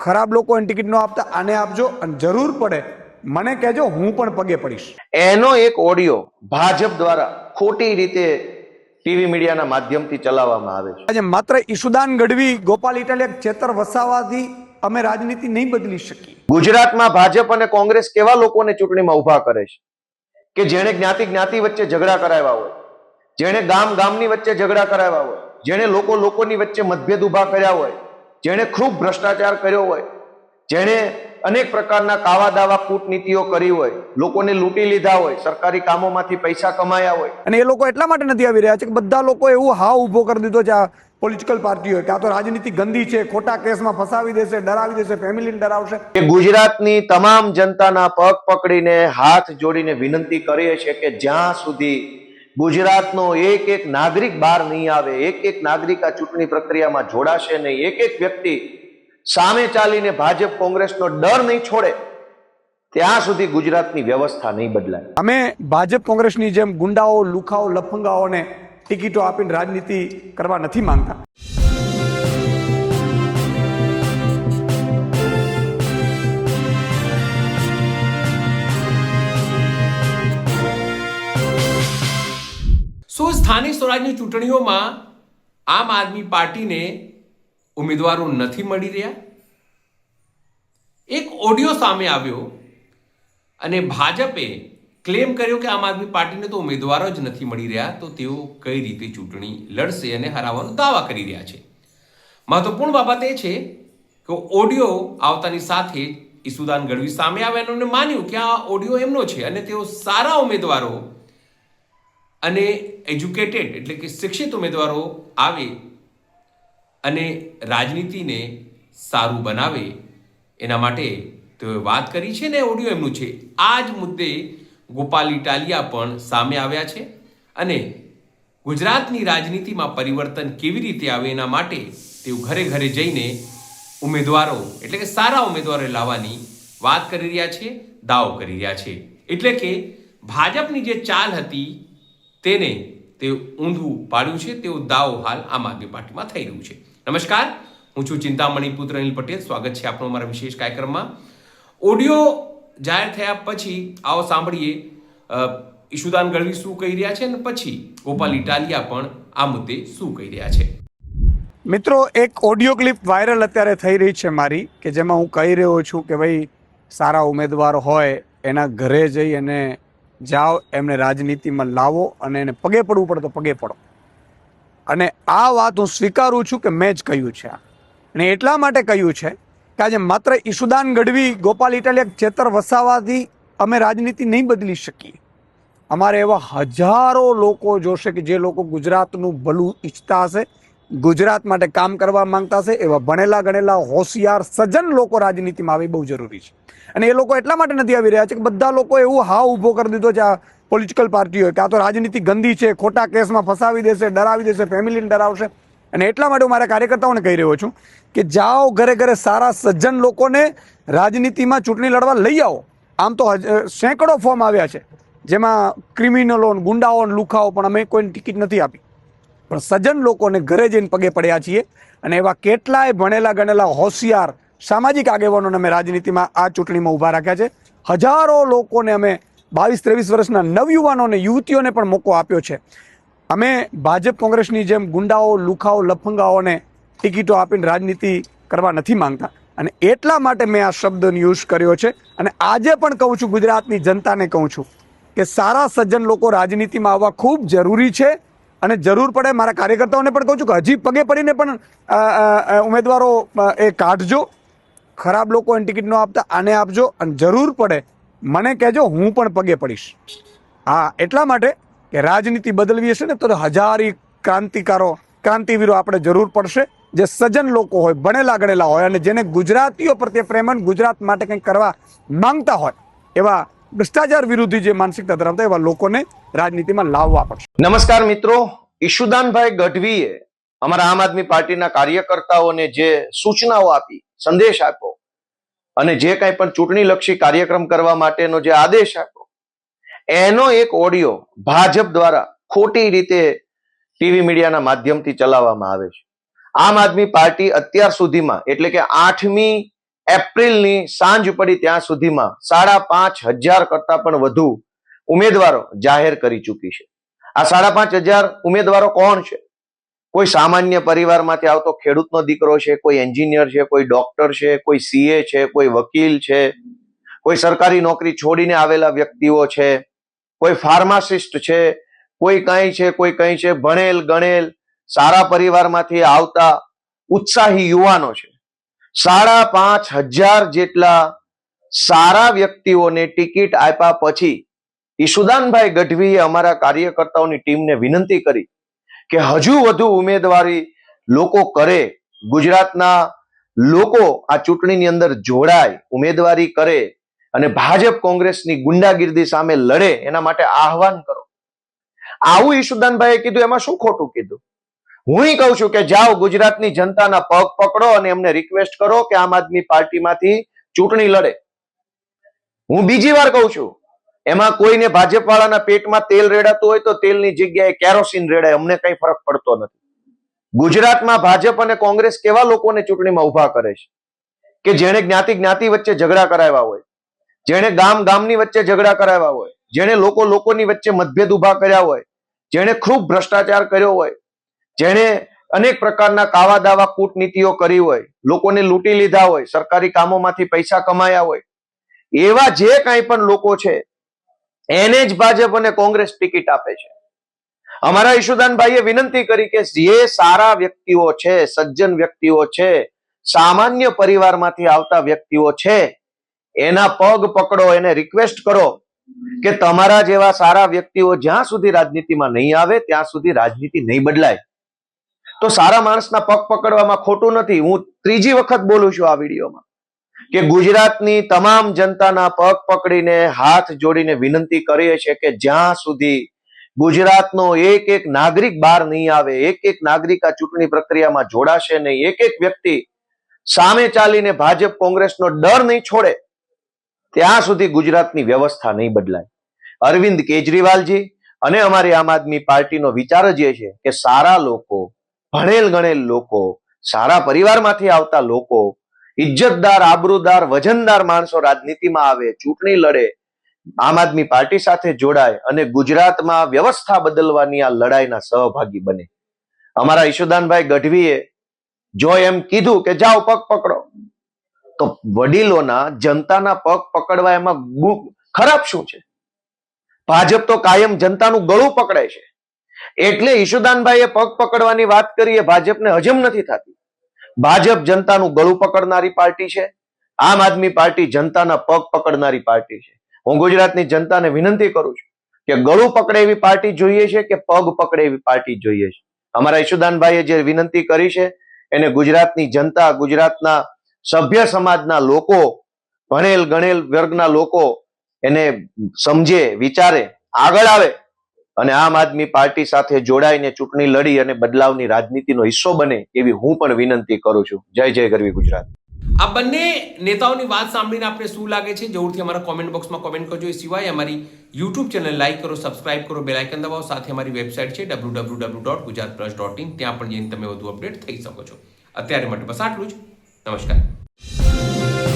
ખરાબ લોકોને ટિકિટ ન આપતા આને આપજો અને જરૂર પડે મને કહેજો, હું પણ પગે પડીશ. એનો એક ઓડિયો ભાજપ દ્વારા ખોટી રીતે ટીવી મીડિયાના માધ્યમથી ચલાવવામાં આવે છે. આજે માત્ર ઈશુદાન ગઢવી, ગોપાલ ઇટાલિયા, ચેતર વસાવાથી અમે રાજનીતિ નહીં બદલી શકીએ. ગુજરાતમાં ભાજપ અને કોંગ્રેસ કેવા લોકોને ચૂંટણીમાં ઉભા કરે છે કે જેણે જ્ઞાતિ વચ્ચે ઝઘડા કરાવ્યા હોય, જેણે ગામની વચ્ચે ઝઘડા કરાવ્યા હોય, જેણે લોકોની વચ્ચે મતભેદ ઉભા કર્યા હોય, જેણે ખૂબ ભ્રષ્ટાચાર કર્યો હોય, જેણે અનેક પ્રકારના કાવા દાવા કૂટનીતિઓ કરી હોય, લોકોને લૂંટી લીધા હોય, સરકારી કામોમાંથી પૈસા કમાયા હોય. અને એ લોકો એટલા માટે નથી આવી રહ્યા છે કે બધા લોકો એવું હાવ ઉભો કરી દીધો છે આ પોલિટિકલ પાર્ટીઓ કે આ તો રાજનીતિ ગંદી છે, ખોટા કેસમાં ફસાવી દેશે, ડરાવી દેશે, ફેમિલીને ડરાવશે. કે ગુજરાતની તમામ જનતાના પગ પકડીને હાથ જોડીને વિનંતી કરીએ છીએ કે જ્યાં સુધી ગુજરાતનો એક નાગરિક બહાર નહીં આવે, એક નાગરિક આ ચૂંટણી પ્રક્રિયામાં જોડાશે નહીં, એક વ્યક્તિ સામે ચાલીને ભાજપ કોંગ્રેસનો ડર નહીં છોડે, ત્યાં સુધી ગુજરાતની વ્યવસ્થા નહીં બદલાય. અમે ભાજપ કોંગ્રેસની જેમ ગુંડાઓ, લુખાઓ, લફંગાઓને ટિકિટો આપીને રાજનીતિ કરવા નથી માંગતા. શું સ્થાનિક સ્વરાજની ચૂંટણીઓમાં આમ આદમી પાર્ટીને ઉમેદવારો નથી મળી રહ્યા? એક ઓડિયો સામે આવ્યો અને ભાજપે ક્લેમ કર્યો કે આમ આદમી પાર્ટીને તો ઉમેદવારો જ નથી મળી રહ્યા, તો તેઓ કઈ રીતે ચૂંટણી લડશે અને હરાવવાનો દાવા કરી રહ્યા છે. મહત્વપૂર્ણ બાબત એ છે કે ઓડિયો આવતાની સાથે ઈશુદાન ગઢવી સામે આવ્યા અને માન્યું કે આ ઓડિયો એમનો છે અને તેઓ સારા ઉમેદવારો અને એજ્યુકેટેડ એટલે કે શિક્ષિત ઉમેદવારો આવે અને રાજનીતિને સારું બનાવે એના માટે તેઓએ વાત કરી છે ને ઓડિયો એમનું છે. આ જ મુદ્દે ગોપાલ ઇટાલિયા પણ સામે આવ્યા છે અને ગુજરાતની રાજનીતિમાં પરિવર્તન કેવી રીતે આવે એના માટે તેઓ ઘરે ઘરે જઈને ઉમેદવારો એટલે કે સારા ઉમેદવારો લાવવાની વાત કરી રહ્યા છે, દાવો કરી રહ્યા છે. એટલે કે ભાજપની જે ચાલ હતી તેને તે ઊંધું પાડ્યું છે તેવો દાવો હાલ આમ આદમી પાર્ટીમાં થઈ રહ્યું છે. નમસ્કાર, હું છું ચિંતામણી પુત્ર અનિલ પટેલ. સ્વાગત છે આપણો અમારા વિશેષ કાર્યક્રમમાં. ઓડિયો જાહેર થયા પછી આવો સાંભળીએ ઈશુદાન ગઢવી શું કહી રહ્યા છે અને પછી ગોપાલ ઇટાલિયા પણ આ મુદ્દે શું કહી રહ્યા છે. મિત્રો, એક ઓડિયો ક્લિપ વાયરલ અત્યારે થઈ રહી છે મારી, કે જેમાં હું કહી રહ્યો છું કે ભાઈ સારા ઉમેદવાર હોય એના ઘરે જઈ અને જાઓ, એમને રાજનીતિમાં લાવો અને એને પગે પડવું પડે તો પગે પડો. અને આ વાત હું સ્વીકારું છું કે મેં જ કહ્યું છે. અને એટલા માટે કહ્યું છે કે આજે માત્ર ઈશુદાન ગઢવી, ગોપાલ ઇટાલિયા, ચેતર વસાવાથી અમે રાજનીતિ નહીં બદલી શકીએ. અમારે એવા હજારો લોકો જોશે કે જે લોકો ગુજરાતનું ભલું ઈચ્છતા હશે, ગુજરાત માટે કામ કરવા માંગતા હશે. એવા ભણેલા ગણેલા હોશિયાર સજ્જન લોકો રાજનીતિમાં આવે બહુ જરૂરી છે. અને એ લોકો એટલા માટે નથી આવી રહ્યા છે કે બધા લોકો એવું હાવ ઉભો કરી દીધો છે આ પોલિટિકલ પાર્ટીઓ કે આ તો રાજનીતિ ગંદી છે, ખોટા કેસમાં ફસાવી દેશે, ડરાવી દેશે, ફેમિલીને ડરાવશે. અને એટલા માટે હું મારા કાર્યકર્તાઓને કહી રહ્યો છું કે જાઓ, ઘરે ઘરે સારા સજ્જન લોકોને રાજનીતિમાં ચૂંટણી લડવા લઈ આવો. આમ તો સેંકડો ફોર્મ આવ્યા છે જેમાં ક્રિમિનલો, ગુંડાઓ, લુખાઓ, પણ અમે કોઈને ટિકિટ નથી આપી. પણ સજ્જન લોકોને ઘરે જઈને પગે પડ્યા છીએ. અને એવા કેટલાય ભણેલા ગણેલા હોશિયાર સામાજિક આગેવાનોને અમે રાજનીતિમાં આ ચૂંટણીમાં ઊભા રાખ્યા છે. હજારો લોકોને અમે 22-23 વર્ષના નવયુવાનોને, યુવતીઓને પણ મોકો આપ્યો છે. અમે ભાજપ કોંગ્રેસની જેમ ગુંડાઓ, લુખાઓ, લફંગાઓને ટિકિટો આપીને રાજનીતિ કરવા નથી માંગતા. અને એટલા માટે મેં આ શબ્દનો યુઝ કર્યો છે. અને આજે પણ કહું છું, ગુજરાતની જનતાને કહું છું કે સારા સજ્જન લોકો રાજનીતિમાં આવવા ખૂબ જરૂરી છે. અને જરૂર પડે મારા કાર્યકર્તાઓને પણ કહું છું કે હજી પગે પડીને પણ ઉમેદવારો એ કાઢજો. ખરાબ લોકોને ટિકિટ ન આપતા આને આપજો અને જરૂર પડે મને કહેજો, હું પણ પગે પડીશ. હા, એટલા માટે કે રાજનીતિ બદલવી હશે ને તો હજારી ક્રાંતિવીરો આપણે જરૂર પડશે, જે સજ્જન લોકો હોય, ભણેલા ગણેલા હોય અને જેને ગુજરાતીઓ પ્રત્યે પ્રેમ અને ગુજરાત માટે કંઈક કરવા માંગતા હોય, એવા ભ્રષ્ટાચાર વિરોધી જે માનસિકતા ધરાવતા એવા લોકોને રાજનીતિમાં લાવવા પડશે. નમસ્કાર મિત્રો, ઈશુદાનભાઈ ગઢવીએ અમારા આમ આદમી પાર્ટીના કાર્યકર્તાઓને જે સૂચનાઓ આપી, સંદેશ આપ્યો અને જે કંઈ પણ ચૂંટણી લક્ષી કાર્યક્રમ કરવા માટેનો જે આદેશ આપ્યો, એનો એક ઓડિયો ભાજપ દ્વારા ખોટી રીતે ટીવી મીડિયાના માધ્યમથી ચલાવવામાં આવે છે. આમ આદમી પાર્ટી અત્યાર સુધીમાં એટલે કે 8મી એપ્રિલની સાંજ પડી ત્યાં સુધીમાં 5,500 કરતા પણ વધુ ઉમેદવારો જાહેર કરી ચૂકી છે. આ 5,500 ઉમેદવારો કોણ છે? કોઈ સામાન્ય પરિવારમાંથી આવતો ખેડૂતનો દીકરો છે, કોઈ એન્જિનિયર છે, કોઈ ડોક્ટર છે, કોઈ સીએ છે, કોઈ વકીલ છે, કોઈ સરકારી નોકરી છોડીને આવેલા વ્યક્તિઓ છે, કોઈ ફાર્માસિસ્ટ છે, કોઈ કઈ છે, કોઈ કઈ છે, ભણેલ ગણેલ સારા પરિવારમાંથી આવતા ઉત્સાહી યુવાનો છે. 5,500 જેટલા સારા વ્યક્તિઓને ટિકિટ આપ્યા પછી ઈશુદાનભાઈ ગઢવીએ અમારા કાર્યકર્તાઓની ટીમને વિનંતી કરી કે હજુ વધુ ઉમેદવારી લોકો કરે, ગુજરાતના લોકો આ ચૂંટણીની અંદર જોડાય, ઉમેદવારી કરે અને ભાજપ કોંગ્રેસની ગુંડાગીર્દી સામે લડે, એના માટે આહવાન કરો. આવું ઈશુદાનભાઈએ કીધું, એમાં શું ખોટું કીધું? હું કહું છું કે જાઓ ગુજરાતની જનતાના પગ પકડો અને એમને રિક્વેસ્ટ કરો કે આમ આદમી પાર્ટીમાંથી ચૂંટણી લડે. હું બીજી વાર કહું છું, એમાં કોઈને ભાજપ વાળાના પેટમાં તેલ રેડાતું હોય તો તેલની જગ્યાએ કેરોસીન રેડાય, અમને કઈ ફરક પડતો નથી. ગુજરાતમાં ભાજપ અને કોંગ્રેસ કેવા લોકોને ચૂંટણીમાં ઉભા કરે છે કે જેણે જ્ઞાતિ વચ્ચે ઝઘડા કરાવ્યા હોય, જેણે ગામની વચ્ચે ઝઘડા કરાવ્યા હોય, જેણે લોકોની વચ્ચે મતભેદ ઉભા કર્યા હોય, જેણે ખૂબ ભ્રષ્ટાચાર કર્યો હોય, જેણે અનેક પ્રકારના કાવા દાવા કૂટનીતિઓ કરી હોય, લોકોને લૂંટી લીધા હોય, સરકારી કામોમાંથી પૈસા કમાયા હોય, એવા જે કાંઈ પણ લોકો છે એને જ ભાજપ અને કોંગ્રેસ ટિકિટ આપે છે. અમારા ઈશુદાનભાઈએ વિનંતી કરી કે જે સારા વ્યક્તિઓ છે, સજ્જન વ્યક્તિઓ છે, સામાન્ય પરિવારમાંથી આવતા વ્યક્તિઓ છે, એના પગ પકડો, એને રિક્વેસ્ટ કરો કે તમારા જેવા સારા વ્યક્તિઓ જ્યાં સુધી રાજનીતિમાં નહીં આવે ત્યાં સુધી રાજનીતિ નહીં બદલાય. તો સારા માણસના પગ પકડવામાં ખોટું નથી. હું ત્રીજી વખત બોલું છું આ વિડીયોમાં કે ગુજરાતની તમામ જનતાના પગ પકડીને હાથ જોડીને વિનંતી કરીએ છીએ કે જ્યાં સુધી ગુજરાતનો એક નાગરિક બહાર નહીં આવે, એક નાગરિક આ ચૂંટણી પ્રક્રિયામાં જોડાશે નહીં, એક વ્યક્તિ સામે ચાલીને ભાજપ કોંગ્રેસનો ડર નહીં છોડે, ત્યાં સુધી ગુજરાતની વ્યવસ્થા નહીં બદલાય. અરવિંદ કેજરીવાલજી અને અમારી આમ આદમી પાર્ટીનો વિચાર જ એ છે કે સારા લોકો, ભણેલ ગણેલ લોકો, સારા પરિવારમાંથી આવતા લોકો, ઇજ્જતદાર, આબરૂદાર, વજનદાર માણસો રાજનીતિમાં આવે, ચૂંટણી લડે, આમ આદમી પાર્ટી સાથે જોડાય અને ગુજરાતમાં વ્યવસ્થા બદલવાની આ લડાઈના સહભાગી બને. અમારા ઈશુદાનભાઈ ગઢવીએ જો એમ કીધું કે જાઓ પગ પકડો, તો વડીલોના, જનતાના પગ પકડવા એમાં ખરાબ શું છે? ભાજપ તો કાયમ જનતાનું ગળું પકડે છે. એટલે ઈશુદાનભાઈએ પગ પકડવાની વાત કરી એ ભાજપને હજમ નથી થતી. ભાજપ જનતાનું ગળું પકડનારી પાર્ટી છે, આમ આદમી પાર્ટી જનતાના પગ પકડનારી પાર્ટી છે. હું ગુજરાતની જનતાને વિનંતી કરું છું કે ગળું પકડે એવી પાર્ટી જોઈએ છે કે પગ પકડે એવી પાર્ટી જોઈએ છે? અમારા ઈશુદાનભાઈએ જે વિનંતી કરી છે એને ગુજરાતની જનતા, ગુજરાતના સભ્ય સમાજના લોકો, ભણેલ ગણેલ વર્ગના લોકો એને સમજે, વિચારે, આગળ આવે અને આમ આદમી પાર્ટી સાથે જોડાઈને ચૂંટણી લડી અને બદલાવની રાજનીતિનો હિસ્સો બને એવી હું પણ વિનંતી કરું છું. જય જય ગરવી ગુજરાત. આ બંને નેતાઓની વાત સાંભળીને આપને શું લાગે છે જરૂરથી અમારા કોમેન્ટ બોક્સમાં કોમેન્ટ કરજો. એ સિવાય અમારી યુટ્યુબ ચેનલ લાઈક કરો, સબસ્ક્રાઇબ કરો, બેલ આઇકન દબાવો. સાથે અમારી વેબસાઇટ છે www.gujaratplus.in, ત્યાં પણ જઈને તમે વધુ અપડેટ થઈ શકો છો. અત્યારે માટે બસ આટલું જ. નમસ્કાર.